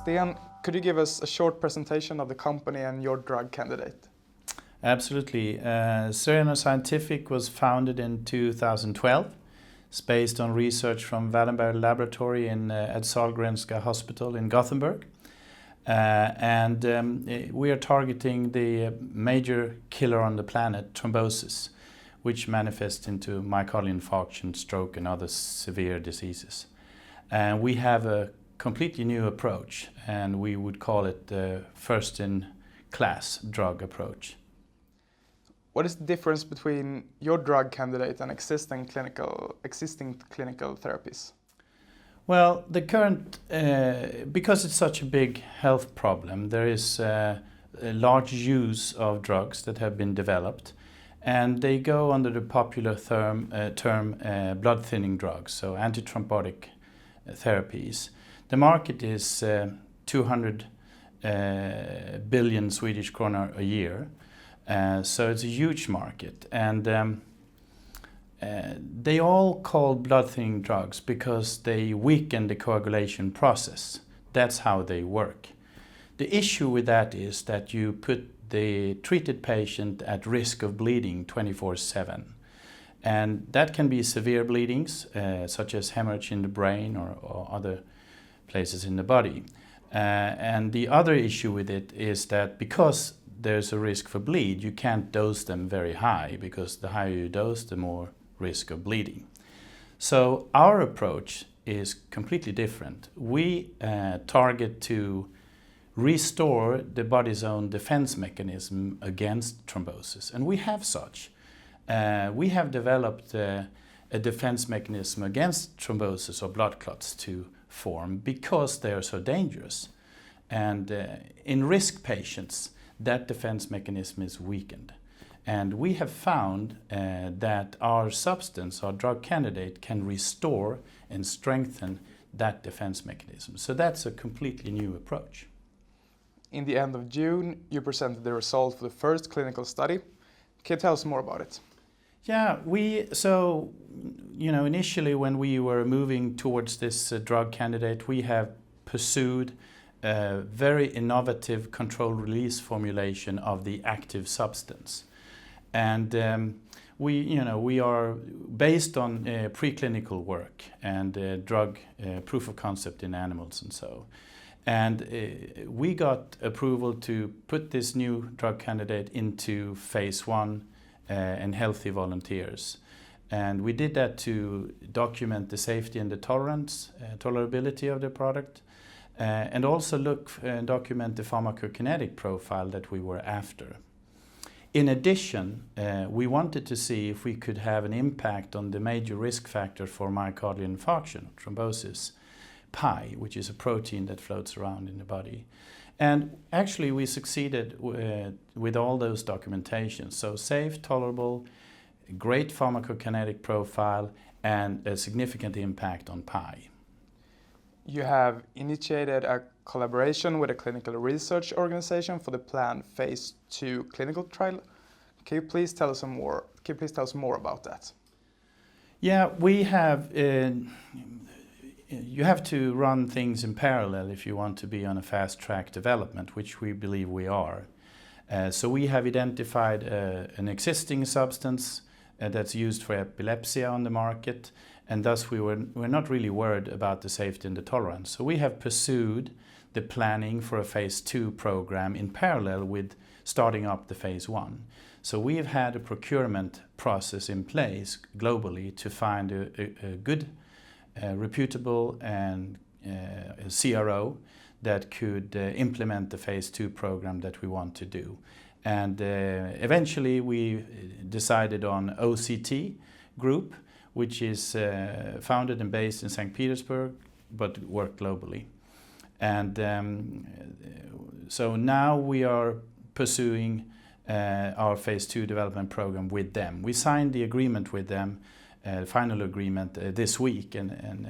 Sten, could you give us a short presentation of the company and your drug candidate? Absolutely. Cereno Scientific was founded in 2012. It's based on research from Wallenberg Laboratory at Sahlgrenska Hospital in Gothenburg. We are targeting the major killer on the planet, thrombosis, which manifests into myocardial infarction, stroke and other severe diseases. We have a completely new approach, and we would call it the first-in-class drug approach. What is the difference between your drug candidate and existing clinical therapies? Well, the current, because it's such a big health problem, there is a large use of drugs that have been developed, and they go under the popular term blood thinning drugs, so antithrombotic therapies. The market is 200 billion Swedish kronor a year, so it's a huge market. And they all call blood thinning drugs because they weaken the coagulation process. That's how they work. The issue with that is that you put the treated patient at risk of bleeding 24/7. And that can be severe bleedings, such as hemorrhage in the brain or other places in the body. And the other issue with it is that because there's a risk for bleed, you can't dose them very high, because the higher you dose, the more risk of bleeding. So our approach is completely different. We target to restore the body's own defense mechanism against thrombosis, and we have such. We have developed a defense mechanism against thrombosis or blood clots to form because they are so dangerous. And in risk patients, that defense mechanism is weakened. And we have found that our substance, our drug candidate, can restore and strengthen that defense mechanism. So that's a completely new approach. In the end of June, you presented the result for the first clinical study. Can you tell us more about it? Yeah, initially when we were moving towards this drug candidate, we have pursued a very innovative controlled release formulation of the active substance. And we are based on preclinical work and drug proof of concept in animals and so. And we got approval to put this new drug candidate into phase 1 in healthy volunteers. And we did that to document the safety and the tolerability of the product, and also document the pharmacokinetic profile that we were after. In addition, we wanted to see if we could have an impact on the major risk factor for myocardial infarction, thrombosis, pi, which is a protein that floats around in the body. And actually we succeeded with all those documentations. So safe, tolerable, great pharmacokinetic profile, and a significant impact on pi. You have initiated a collaboration with a clinical research organization for the planned phase 2 clinical trial. Can you please tell us more about that? Yeah, we have. You have to run things in parallel if you want to be on a fast track development, which we believe we are. So we have identified an existing substance that's used for epilepsy on the market, and thus we're not really worried about the safety and the tolerance. So we have pursued the planning for a phase 2 program in parallel with starting up the phase 1. So we have had a procurement process in place globally to find a good, reputable and CRO that could implement the phase 2 program that we want to do. And eventually we decided on OCT Group, which is founded and based in St. Petersburg, but work globally. And so now we are pursuing our phase 2 development program with them. We signed the agreement with them, final agreement, this week, and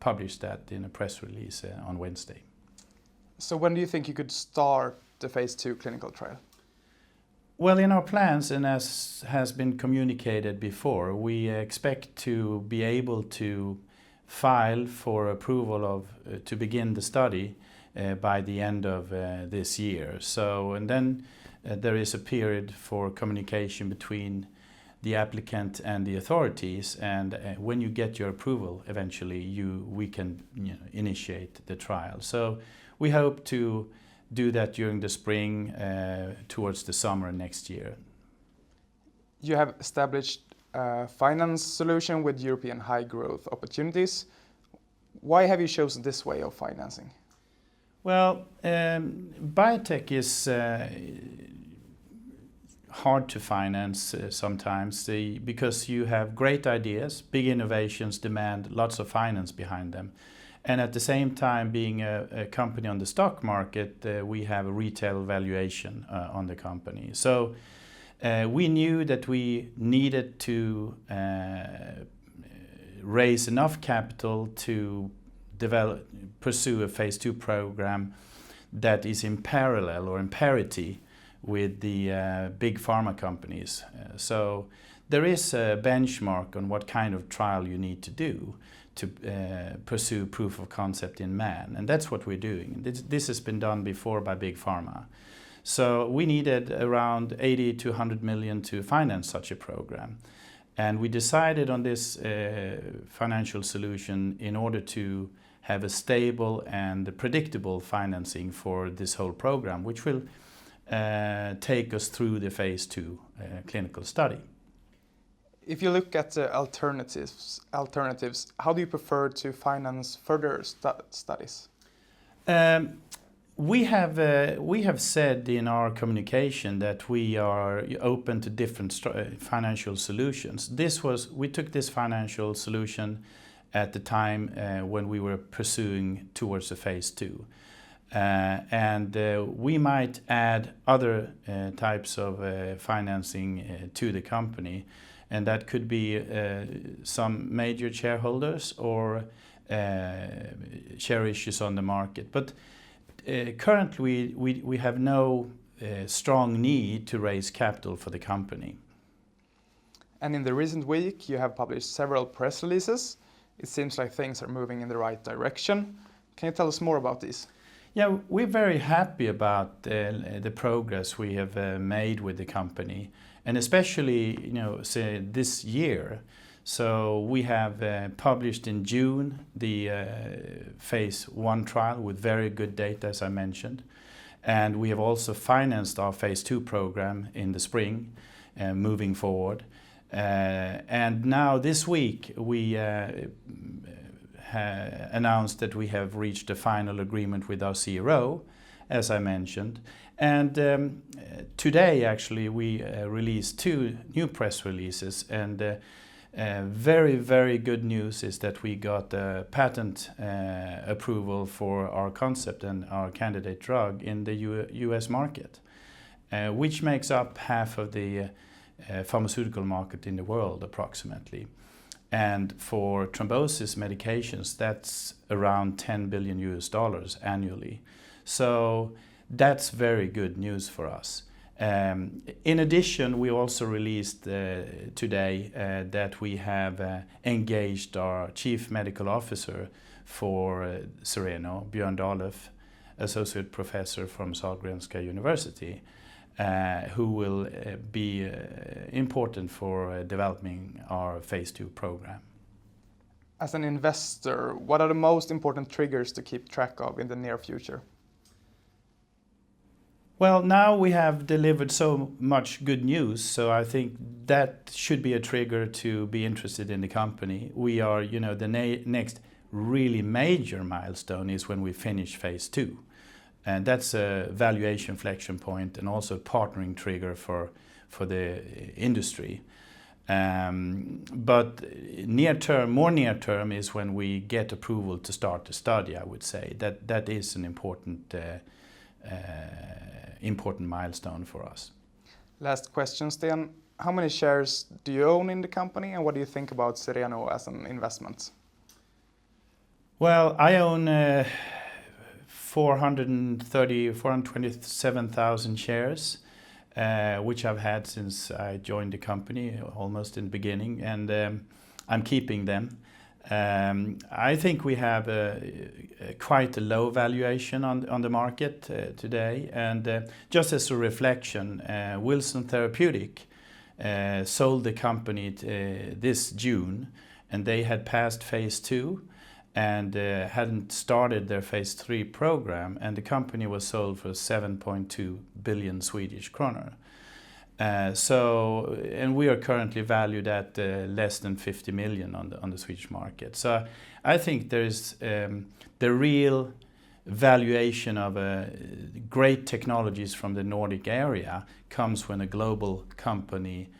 published that in a press release on Wednesday. So when do you think you could start the phase 2 clinical trial? Well, in our plans, and as has been communicated before, we expect to be able to file for approval to begin the study by the end of this year. So, and then there is a period for communication between the applicant and the authorities, and when you get your approval, eventually we can initiate the trial. So we hope to do that during the spring, towards the summer next year. You have established a finance solution with European high growth opportunities. Why have you chosen this way of financing? Well, biotech is hard to finance sometimes because you have great ideas, big innovations demand lots of finance behind them. And at the same time, being a company on the stock market, we have a retail valuation on the company. So we knew that we needed to raise enough capital to pursue a phase 2 program that is in parallel or in parity with the big pharma companies. So there is a benchmark on what kind of trial you need to do to pursue proof of concept in man, and that's what we're doing. This has been done before by big pharma. So we needed around 80 to 100 million to finance such a program. And we decided on this financial solution in order to have a stable and predictable financing for this whole program, which will take us through the phase 2 clinical study. If you look at the alternatives, how do you prefer to finance further studies? We have said in our communication that we are open to different financial solutions. We took this financial solution at the time when we were pursuing towards the phase 2. And we might add other types of financing to the company, and that could be some major shareholders or share issues on the market. But currently we have no strong need to raise capital for the company. And in the recent week you have published several press releases. It seems like things are moving in the right direction. Can you tell us more about these? Yeah, we're very happy about the progress we have made with the company, and especially say this year. So we have published in June the phase 1 trial with very good data, as I mentioned, and we have also financed our phase 2 program in the spring, moving forward. And now this week we announced that we have reached a final agreement with our CRO, as I mentioned. And today actually we released 2 new press releases, and very, very good news is that we got a patent approval for our concept and our candidate drug in the US market, which makes up half of the pharmaceutical market in the world approximately. And for thrombosis medications, that's around $10 billion annually. So that's very good news for us. In addition, we also released today that we have engaged our Chief Medical Officer for Cereno, Björn Dahlöf, Associate Professor from Sahlgrenska University, who will be important for developing our phase 2 program. As an investor, what are the most important triggers to keep track of in the near future? Well, now we have delivered so much good news, so I think that should be a trigger to be interested in the company. We are, the next really major milestone is when we finish phase 2. And that's a valuation inflection point and also a partnering trigger for the industry. But more near term is when we get approval to start the study, I would say. That is an important milestone for us. Last question, Sten. How many shares do you own in the company, and what do you think about Cereno as an investment? Well, I own 427,000 shares, which I've had since I joined the company almost in the beginning, and I'm keeping them. I think we have quite a low valuation on the market today. And just as a reflection, Wilson Therapeutic sold the company this June, and they had passed phase 2 and hadn't started their phase 3 program, and the company was sold for 7.2 billion Swedish kronor. And we are currently valued at less than 50 million on the Swedish market. So I think there is the real valuation of great technologies from the Nordic area comes when a global company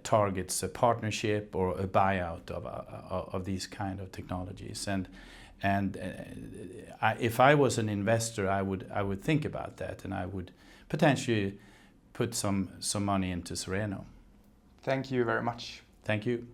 targets a partnership or a buyout of these kind of technologies. If I was an investor, I would think about that, and I would potentially put some money into Cereno. Thank you very much. Thank you.